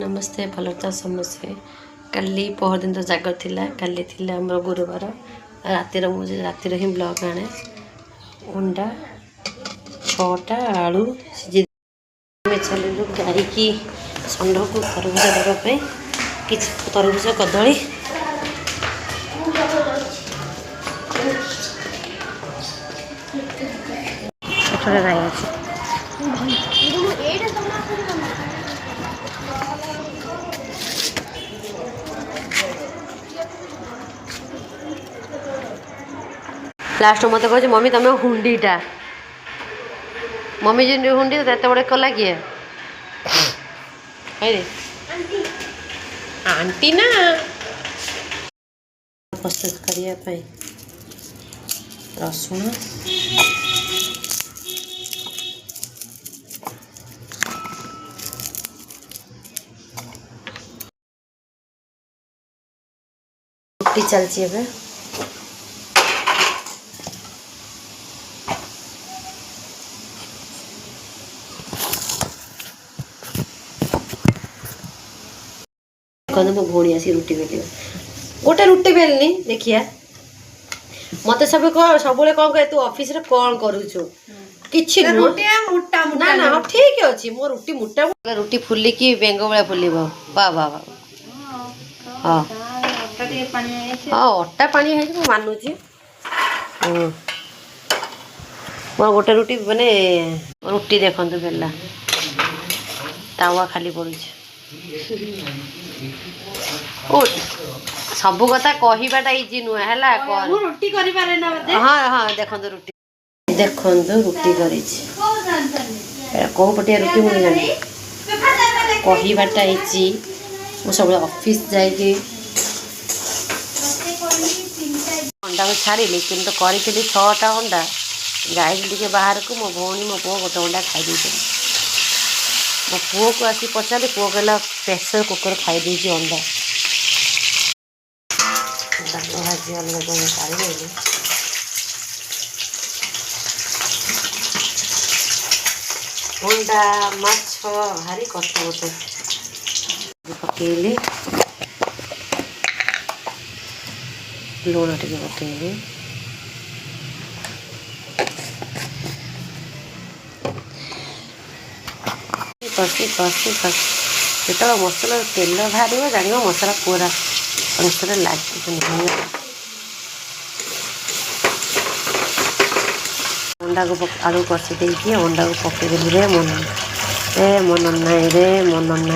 नमस्ते भलता समस्ते काली पहर दिन तो जागर थिला काली थिला हमर गुरुवार रातिर मुझे रातिर ही ब्लॉग आने अंडा 6टा आलू सिझी चलू गाड़ी की षंढ को तरबूज देवाई कि तरबूज कदली गाय अच्छे लास्ट मत कह मम्मी तुम हुंडीटा मम्मी जी हुंडी तो बड़े कला किए आंटी ना प्रस्तुत करने रसुण रुटी चलती है मो भौणी आसी रुटी बेल गोटे रुटी बेलनी देखिया मत सब सब कह तू ऑफिस रे कौन करूछु किछि रुटी मोटा मोटा ना ना ठीक अछि मो रुटी मोटा रुटी फुली की बेंग वाला फुलीबो वाह वाह वाह हां अट्टा पानी है मो मानुची मोर गोटे रुटी माने रुटी देखंतु बेला तावा खाली पड़ुछि ओ सब कथा कहवाटा इजी नुहे है रुटी करि पारे ना हाँ हाँ देखंतु रुटी करी कौ पटिया रुटी मुझे जानी कहवाटा इजी मु सब ऑफिस जाइए अंडा को छाड़ी कि करी 6टा अंडा जाइए बाहर को मो भौणी मो पुओ गोटे अंडा खाई मो पुओ को आसी पचारे पुओ कहला प्रेसर कुकर खाई देजी अंडा भाजी अलग काढ़ी अंडा माछ भारी कष्ट गोटे पकईली लुण टे पकईली कषी कषी कषी जो मसला तेल बाहर जान मसला पूरा अनुसार लगे अंडा को आलू कषी देकी अंडा को पकईदेली रे मन ना